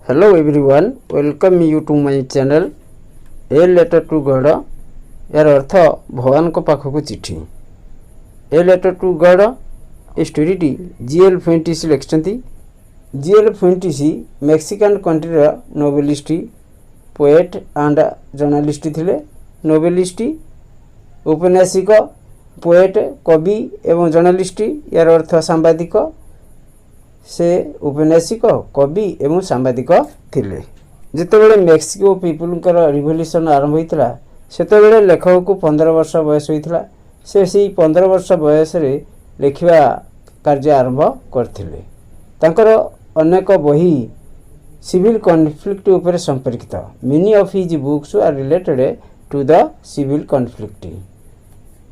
Hello everyone, welcome you to my channel A letter to God। यार अर्थ भगवान को पाखक चिठी। A letter to God a स्टोरीटी जीएल फेंटिसी लिखिछंती। G L Fuentes Mexican country novelist, poet and journalist थिले। Novelist, उपन्यासिक, पोएट, कवि एवं जर्नलिस्ट। यार अर्थ सांबादिक। से उपन्यासिक, कवि एवं सांबादिक थिले। जितेबाला मेक्सिको पीपुलकर रिवोल्यूशन आरंभ होता सेतेबाला लेखक को 15 वर्ष बयस होता। से 15 वर्ष बयस लिखा कार्य आरंभ करथिले। तांकर अनेक बही सिविल कॉन्फ्लिक्ट उपर संपर्कित। Many of his books are related to the civil conflict.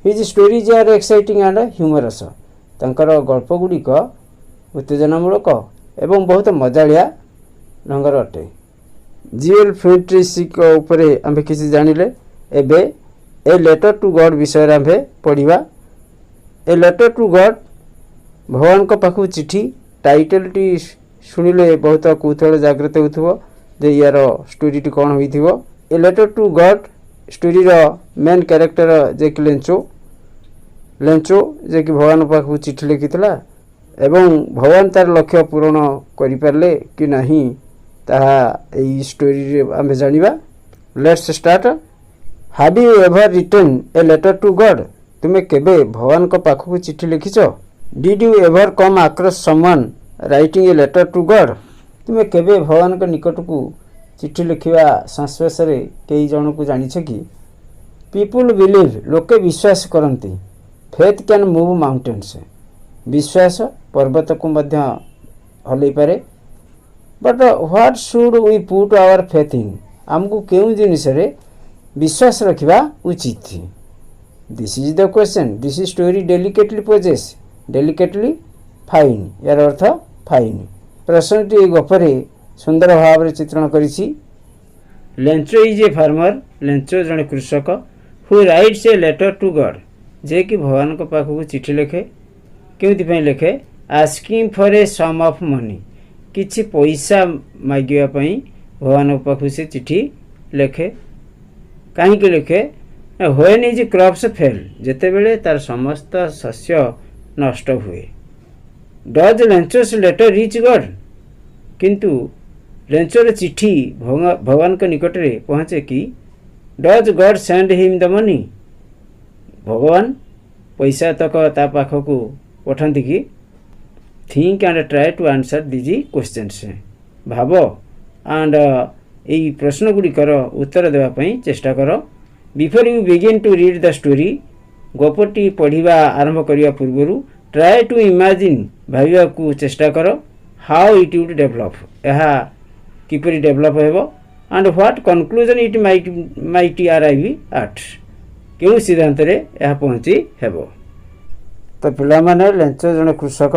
His stories are exciting and humorous. तांकर गल्प गुड़िक उत्तेजनामूलक एवं बहुत मजालिया ढंगर अटे। जीएल फेंटिसी उपरे आम्भे किसी जानिले। एबे ए लेटर टू गॉड विषय आम्भे पढ़िबा। ए लेटर टू गॉड भगवान को पाखु चिठी। टाइटल टी सुनिले बहुत कौतूहल जागृत होथुबो जे यार स्टोरी टी कोन होइथिबो। A letter to God story रो मेन कैरेक्टर जे कि लेंचो जे कि भगवान पाखु चिठी लिखितला एवं भगवान तार लक्ष्य पूरण करि परले कि नहीं ताहा एई स्टोरी रे आमे जानिबा। Let's start. Have you ever written a letter to God? तुमे केबे भगवान को पाखु चिठी लिखिछो? Did you ever come across someone writing a letter to God? तुमे केबे भगवान को निकट को चिठी लिखिबा संस्पर्श रे केई जन को जानिछ कि? पीपुल बिलीव, लोके विश्वास करंती। फेथ कैन मूव माउंटेन्स, विश्वास पर्वत को मध्य हलई पारे। But what should we put our faith in? आमको केउ जिनिस रे विश्वास रखिबा उचित? This is the question. This story delicately poses, delicately fine. यार अर्थ फाइन। प्रश्नटी गपरे सुंदर भाव रे चित्रण करिछि। Lencho is a farmer. Lencho जने कृषक who writes a letter to God, जे कि भगवान को पाखु चिठी लिखे। केउथि लिखे? Asking for a some of money, किछि पैसा मागिया पई भगवान पाखु से चिठी लिखे। कहीं लिखे? व्हेन इज क्रॉप्स फेल, जेते बेले तार समस्त शस्य नष्ट हुए। Does Lencho's letter reach God? किंतु लेंचोर चिठी भगवान के निकट रे पहुँचे कि? Does God send him the money? भगवान पैसा तक ता पाखकू पठाती कि? Think and try to answer these questions. भाव एंड यही प्रश्न गुड़िकर उत्तर देवाई चेष्टा कर। Before you begin to read the story, गपटी पढ़ा आरंभ करने पूर्व ट्राई टू इमेजिन, भाविया को चेष्टा कर। हाउ इट वुड डेभलप, यह किपरि डेभलप हेबो। And what conclusion it might arrive at, केउ सिद्धांत रे यह पहुँची हेबो। तो पिला माने लेंचो जने कृषक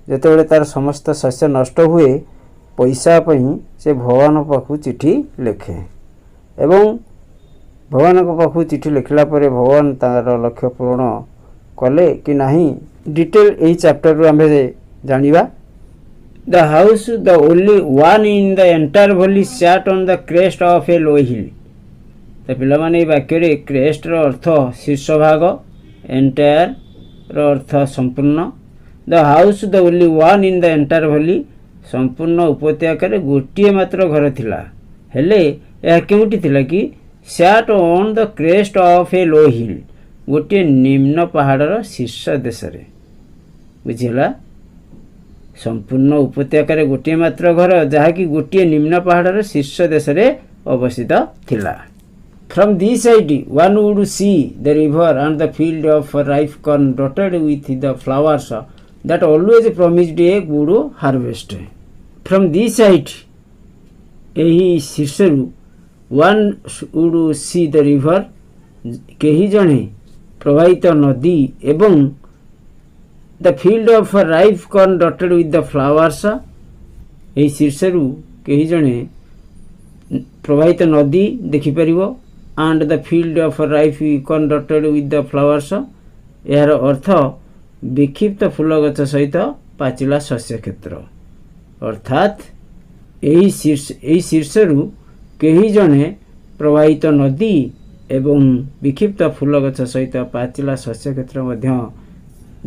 जेतेबेले तार समस्त शस्य नष्ट हुए पैसा पई से भगवान पाखु चिठी लिखे एवं भगवान पाखु चिठी लिखला परे भगवान तार लक्ष्य पूर्ण कले कि नहीं डिटेल एही चैप्टर रो आमे जानिबा। The house the only one in the entire valley sat on the crest of a low hill. तो पिला माने ए वाक्य रे क्रेस्ट रो अर्थ शीर्ष भाग, एंटायर रो अर्थ संपूर्ण। The house the only one in the entire valley, संपूर्ण उपत्यका रे गोटिए मात्र घर थिला। हेले यह केउटी थिला कि? Sat on the crest of a low hill, गोटिए निम्न पहाड़र शीर्ष देश रे। बुझिला? संपूर्ण उपत्यका रे गोटिए मात्र घर जहा कि गोटिए निम्न पहाड़र शीर्ष देश रे अवस्थित थिला। From this side, one would see the river and the field of ripe corn dotted with the flowers that always promised a good harvest. From this side, एही शीर्षरु one would see the river, केही जणे प्रवाहित नदी एवं the field of ripe corn dotted with the flowers, एही शीर्षरु केही जणे प्रवाहित नदी देखि परिबो। and the field of ripe corn dotted with the flowers, यार अर्थ विक्षिप्त फूल गछ सहित पाचिला शस्य क्षेत्र। अर्थात ଏହି ଶୀର୍ଷରୁ କେହି ଜଣେ ପ୍ରବାହିତ ନଦୀ ଏବଂ ବିକ୍ଷିପ୍ତ ଫୁଲ ଗଛ ସହିତ ପାଚିଲା ଶସ୍ୟ କ୍ଷେତ୍ର ମଧ୍ୟ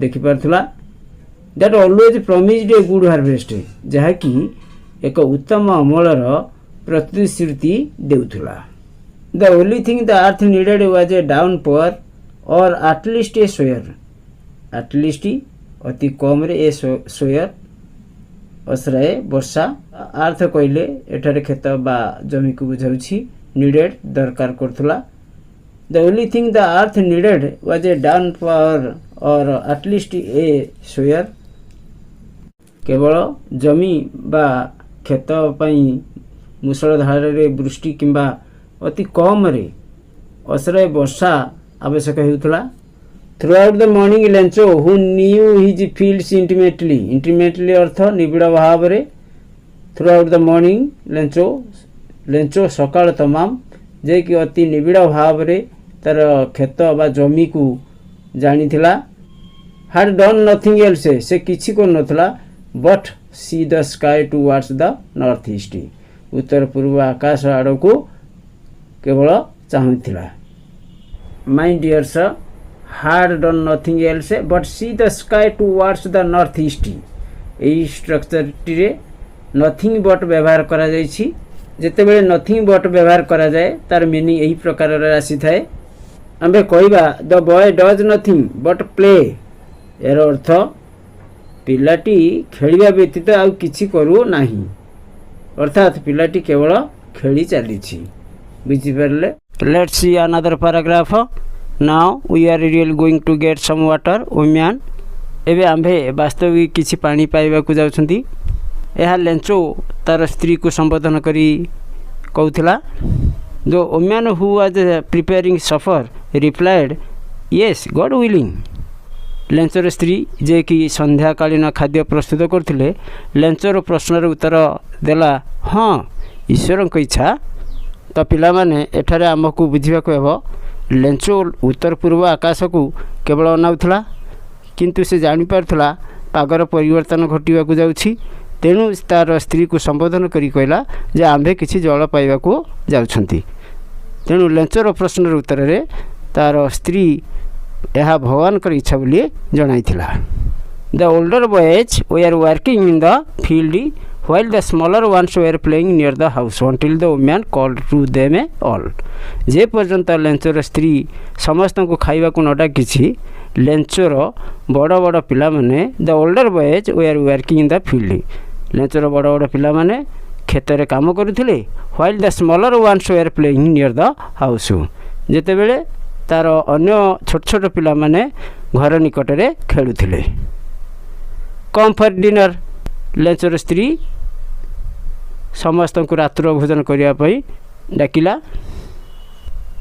ଦେଖିପାରୁଥିଲା। That always promised a good harvest, ଯାହାକି ଏକ ଉତ୍ତମ ଅମଳର ପ୍ରତିଶ୍ରୁତି ଦେଉଥିଲା। The only thing the earth needed was a downpour or at least a shower. At least ଅତି କମ୍ରେ ଏ ସୋୟର ଅଶ୍ରୟ ବର୍ଷା। ଆର୍ଥ କହିଲେ ଏଠାରେ କ୍ଷେତ ବା ଜମିକୁ ବୁଝାଉଛି। ନିଡେଡ୍ ଦରକାର କରୁଥିଲା। The only thing the earth needed was a downpour or at least a shower. କେବଳ ଜମି ବା କ୍ଷେତ ପାଇଁ ମୂଷଳଧାରରେ ବୃଷ୍ଟି କିମ୍ବା ଅତି କମ୍ରେ ଅଶ୍ରୟ ବର୍ଷା ଆବଶ୍ୟକ ହେଉଥିଲା। Throughout the morning Lencho who knew his fields intimately ଅର୍ଥ ନିବିଡ଼ ଭାବରେ। Throughout the morning Lencho ସକାଳ ତମାମ, ଯିଏକି ଅତି ନିବିଡ଼ ଭାବରେ ତାର କ୍ଷେତ ବା ଜମିକୁ ଜାଣିଥିଲା। ହାଡ୍ ଡନ୍ ନଥିଙ୍ଗ ଏଲ୍ସ, ସେ କିଛି କରୁନଥିଲା but see the sky towards the north east, ଉତ୍ତର ପୂର୍ବ ଆକାଶ ଆଡ଼କୁ କେବଳ ଚାହୁଁଥିଲା। My dears, had done nothing else but see the sky towards the north east. ଏହି ଷ୍ଟ୍ରକ୍ଚରଟିରେ ନଥିଙ୍ଗ ବଟ୍ ବ୍ୟବହାର କରାଯାଇଛି। ଯେତେବେଳେ ନଥିଙ୍ଗ ବଟ୍ ବ୍ୟବହାର କରାଯାଏ ତାର ମିନିଂ ଏହି ପ୍ରକାରର ଆସିଥାଏ। ଆମ୍ଭେ କହିବା the boy does nothing but play, ଏହାର ଅର୍ଥ ପିଲାଟି ଖେଳିବା ବ୍ୟତୀତ ଆଉ କିଛି କରୁନାହିଁ, ଅର୍ଥାତ୍ ପିଲାଟି କେବଳ ଖେଳି ଚାଲିଛି। ବୁଝିପାରିଲେ? Let's see another paragraph. Now we are real going to get some water woman. एबे आम्भे वास्तविक किछि पानी पाइबाकू जाउछंती। यह लेंचो तार स्त्री को संबोधन करी कहूला। जो woman who was preparing supper replied yes God willing. लेंचर स्त्री जे कि संध्याकालीन खाद्य प्रस्तुत करथिले लेंचर प्रश्नर उत्तर देला हाँ ईश्वर इच्छा। तो पिला माने एठारे आमको बुझिबाको हेबो लेंचो उत्तर पूर्व आकाश को केवल अनाउथला, किंतु से जानी पारथला पागर परिवर्तन घटिबाकू जाउछि। तेणु तार स्त्री को संबोधन करी कहला जे आम्भे किछि जल पाइबाकू जाउछंती। तेणु लेंचर प्रश्नर उत्तर रे तार स्त्री यह भगवान कर इच्छा बोली जनाइथिला। The older boys were working in the field while the smaller ones were playing near the house until the woman called to them all। जे पर्यंत लेंचर स्त्री समस्त को खाइबा को न डाकिछि लेंचर बड़ बड़ पिला माने the older boys were working in the field. लेंचर बड़ बड़ पिला माने खेत रे काम करुथिले while the smaller ones were playing near the house। जेते बेले तार अन्य छोट छोट पिला माने घर निकट रे खेलुथिले। कम फॉर डिनर, लेंचर स्त्री समस्त को रात्र भोजन करने डाकिला।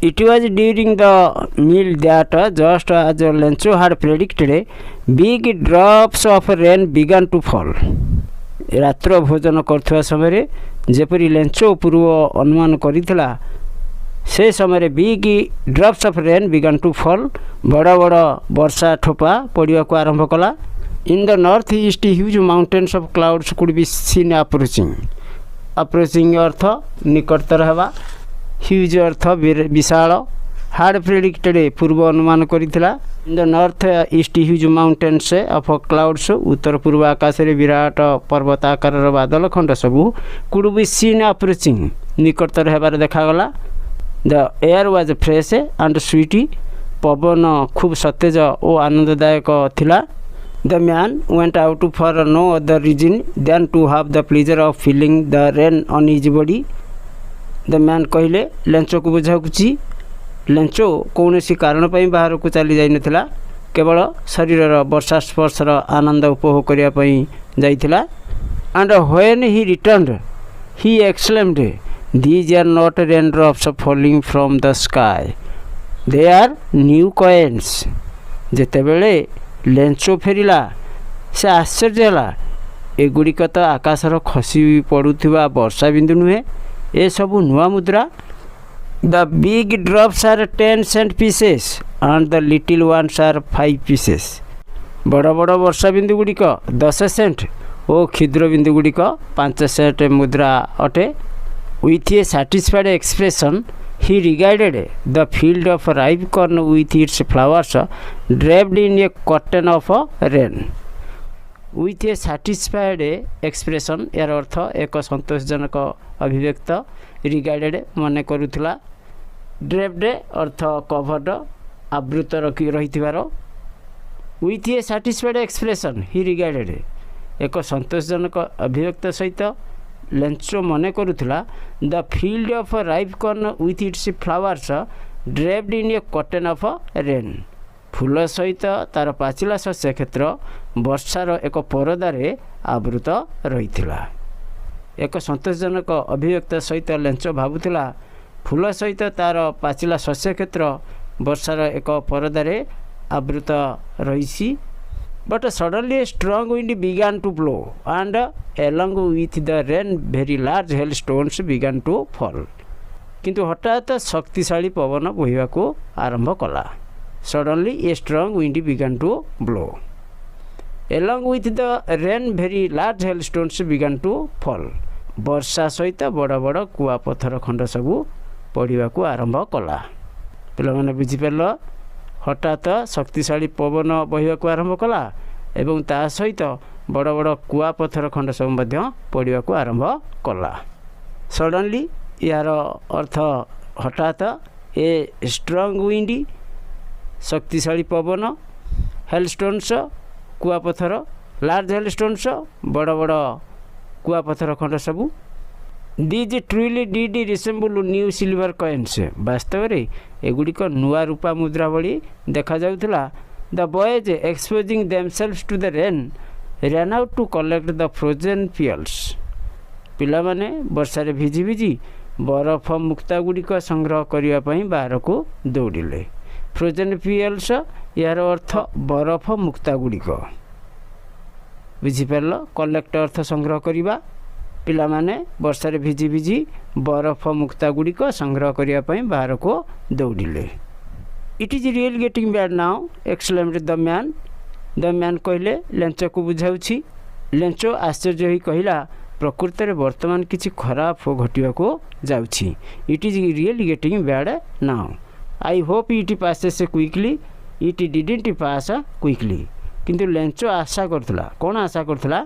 It was during the meal that just as Lencho had predicted big drops of rain began to fall. रात्र भोजन करथुवा समय जेपरी लेंचो पूर्व अनुमान करितला से समय big drops of rain began to fall, बड़ बड़ वर्षा ठोपा पड़िया को आरंभ कला। In the north east huge mountains of clouds could be seen approaching. Approaching अर्थ निकटतर हेबा, ह्यूज अर्थ विशाल। हार्ड प्रेडिक्टेड पूर्व अनुमान करितला। In the north east huge mountains of clouds, उत्तर पूर्व आकाश रे विराट पर्वत आकार बादल खंड सबू कुड बी सीन अप्रोचिंग, निकटतर हेबार देखागला। The air was fresh and sweet, पवन खूब सतेज और आनंददायक थिला। The man went out for no other reason than to have the pleasure of feeling the rain on his body। The man कहले Lencho को बुझाउछि Lencho कौन सी कारण पई बाहर को चली जाई नथिला, केवल शरीर वर्षा स्पर्शर आनंद उपभोग करिया पई जाइथिला। And when he returned he exclaimed these are not raindrops falling from the sky, they are new coins। जेते बेले लेंचो फेरिला से आश्चर्य है, एगुड़िक तो आकाशर खसी पड़ुवा वर्षा बिंदु नुहे, ए सबू नुआ मुद्रा। The big drops are 10 cent pieces and the little ones are 5 pieces। बड़ बड़ वर्षा बिंदु गुड़िक 10 सेंट ଓ କ୍ଷୁଦ୍ର ବିନ୍ଦୁଗୁଡ଼ିକ 5 ସେଟ୍ ମୁଦ୍ରା ଅଟେ। With a satisfied expression he regarded the field of ripe corn with its flowers draped in a curtain of rain. With a satisfied expression यार अर्थ एक संतोषजनक अभिव्यक्त, regarded मन करुला, draped अर्थ कवर्ड आवृत रही। with a satisfied expression he regarded एक संतोषजनक अभिव्यक्त सहित लेंचो मन करुला the field of ripe corn with its flowers draped in a curtain of rain. फूल सहित तार पाचिला शस्य क्षेत्र वर्षार एक परदारे आवृत रही। एक संतोषजनक अभिव्यक्त सहित लेंचो भावुला फूल सहित तार पाचिला शस्य क्षेत्र वर्षार एक परदारे आवृत रही। But suddenly a strong wind began to blow and along with the rain very large hailstones began to fall. किंतु हठात शक्तिशाली पवन बोहिबाको आरंभ कला। Suddenly a strong wind began to blow. Along with the rain very large hailstones began to fall. वर्षा सहित बड़ बड़ कुआ पत्थर खंड सबू पड़ाको आरंभ कला। पिला माने बुझी पारल, हठात शक्तिशाली पवन बहिबाको आरंभ कला एवं ता सहित बड़ बड़ कुआ पत्थर खंड सब पड़ाको आरंभ कला। सडनली यार अर्थ हठात, ए स्ट्रंग विंडी शक्तिशाली पवन, हेलस्टोन्स कुआ पत्थर, लार्ज हेलस्टोन्स बड़ बड़ कुआ पत्थर खंड सबू। These truly did resemble new silver coins. वास्तव में एगुड़िक नुआ रूपा मुद्रा भली देखा जाउथला। The boys exposing themselves to the rain ran out to collect the frozen pearls. पिला माने वर्षारे भिजी भिजी बरफ मुक्ता गुड़िक संग्रह करने बाहर को दौड़िले। फ्रोजेन पियल्स यार अर्थ बरफ मुक्ता गुड़िक, बुझिपार। कलेक्ट अर्थ संग्रह करवा। पिला माने वर्षारे भिजी भिजी बरफ मुक्ता गुड़िक संग्रह करने बाहर को दौड़िले। It is real getting bad now exclaimed the man. The man कहले लेंचो को बुझाऊछि। लेंचो आश्चर्य होई कहला, प्रकृत में वर्तमान किसी खराब घटवा को जाउछि। It is real getting bad now. I hope it passes quickly. It didn't pass quickly. किंतु लेंचो आशा करथला, कौन आशा करथला?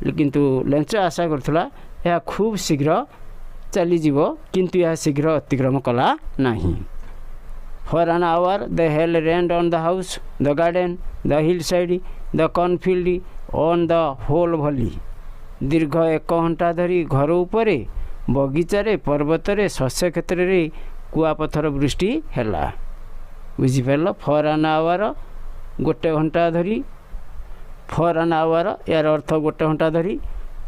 किंतु लेंचो आशा करथला यह खूब शीघ्र चलीजीव, किंतु यह शीघ्र अतिक्रम कला नहीं। For an hour the hail rained on the house, the garden, the hill side, the cornfield, on the whole valley. दीर्घ 1 घंटा धरी घर उपरे, बगीचारे, पर्वतरे, शस्य क्षेत्र रे कुआपथर वृष्टि हैला। बुझिपार। फॉर एन आवर गोटे घंटा धरी, फॉर एन आवर यार अर्थ गोटे घंटा धरी।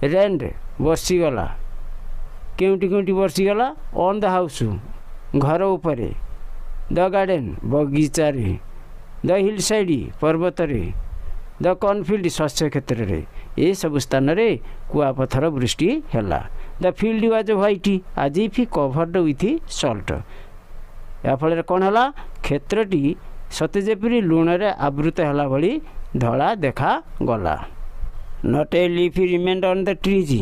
रेन्ड बर्षिगला, केउटी केउटी बर्षिगला। ऑन द हाउस घर उपरे, द गार्डन बगीचारे, द हिल साइड पर्वतरे, द कॉर्नफील्ड शस्य क्षेत्र रे, ये सब स्थान रे कुआपथर वृष्टि हैला। द फील्ड वाज व्हाइट आज इफ कवर्ड विथ सल्ट। या फल कौन है? क्षेत्रटी सते जेपरी लुण रे आवृत हैला भली धला देखा गला। Not a leaf remained on the trees.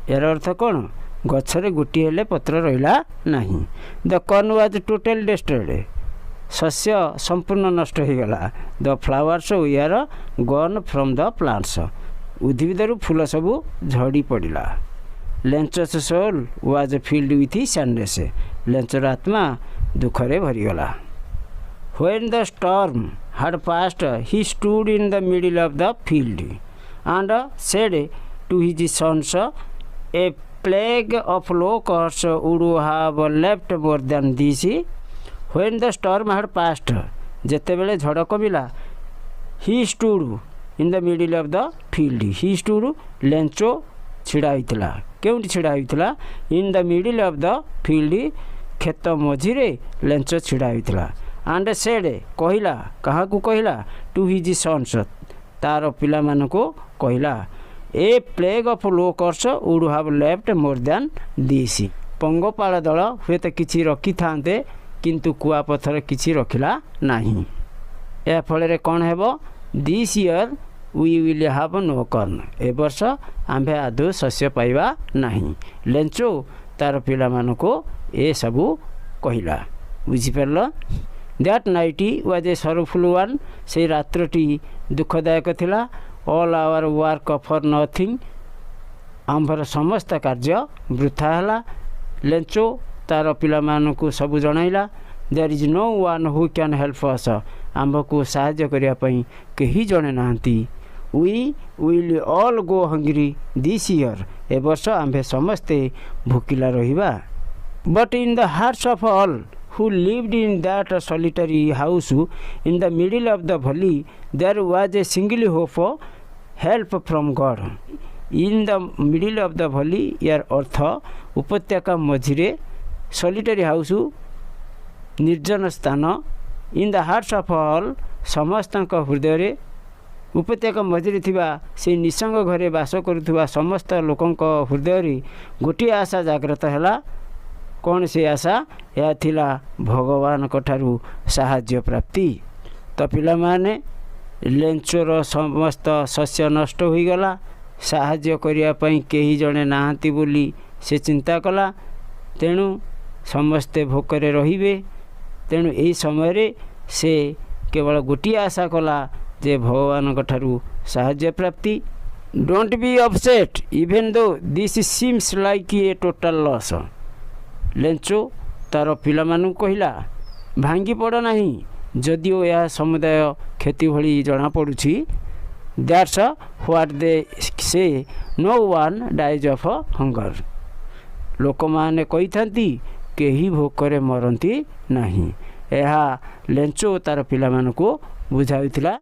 यार अर्थ कौन? गछरे गोटे हेले पत्र रहिला नहीं। The corn was total destroyed. शस्य संपूर्ण नष्ट हो गला। The flowers were gone from the plants. उद्भिदर फूल सबू झड़ी पड़ा। Lencho's soul was filled with sadness. लेंचर आत्मा दुखरे भरीगला। When the storm had passed, he stood in the middle of the field and said to his sons, a plague of locusts would have left more than this. When the storm had passed, ଯେତେବେଳେ ଝଡ଼ କମିଲା, he stood in the middle of the field. He stood, ଲେଞ୍ଚୋ ଛିଡ଼ା ହୋଇଥିଲା। କେଉଁଠି ଛିଡ଼ା ହୋଇଥିଲା? in the middle of the field, କ୍ଷେତ ମଝିରେ ଲେଞ୍ଚୋ ଛିଡ଼ା ହୋଇଥିଲା। and said କହିଲା, କାହାକୁ କହିଲା? to his sons, ତାର ପିଲାମାନଙ୍କୁ କହିଲା, a plague of locusts would have left more than this. ପଙ୍ଗପାଳ ଦଳ ହୁଏତ କିଛି ରଖିଥାନ୍ତେ, କିନ୍ତୁ କୁଆପଥର କିଛି ରଖିଲା ନାହିଁ। ଏହା ଫଳରେ କ'ଣ ହେବ? this year we will have no corn ए वर्ष आंभे आदौ शस्य पाइबा नहीं। लेंचो तार पिला मानको ए सबू कहिला बुझिपारल। That night was a sorrowful one से रात्रटी दुखदायक थिला। All our work for nothing आंभर समस्त कार्य वृथा हला। लेंचो तार पिला मानको सबू जणाइला there is no one who can help us आंभको साहाय्य करिया पई केही जणे नांती। We will all go hungry this year ए वर्ष आंभे समस्ते भूकिला रहिबा। But in the hearts of all who lived in that solitary house in the middle of the valley there was a single hope for help from God. In the middle of the valley यार अर्थ उपत्यका मझिरे solitary house निर्जन स्थान in the hearts of all समस्तक हृदय उपत्यका मझिरे थिबा से निसंग घरे बास करुथुबा समस्त लोकंक हृदय गोटे आशा जागृत हैला। कौन से आशा यह थिला भगवान कठारू साहाय्य प्राप्ति। तो पिला माने लेंचोर समस्त शस्य नष्ट हो गला साहाय्य करिया पई केही जणे नाहंती बोली से चिंता कला। तेणु समस्ते भोकरे रहिबे। तेणु एही समय से केवल गोटे आशा कला जे भगवान कठारू साहाय्य प्राप्ति। Don't be upset even though this seems like a total loss. Lencho तार पिला मानू कहिला भांगी पड़ नहीं जदिओ यह समुदाय क्षति भली जना पड़ुछि। That's what they say no one dies of hunger. लोक माने कहि थांती केही भोकरे मरंती नहीं। यह लेंचो तार पिला मानू बुझाइथिला।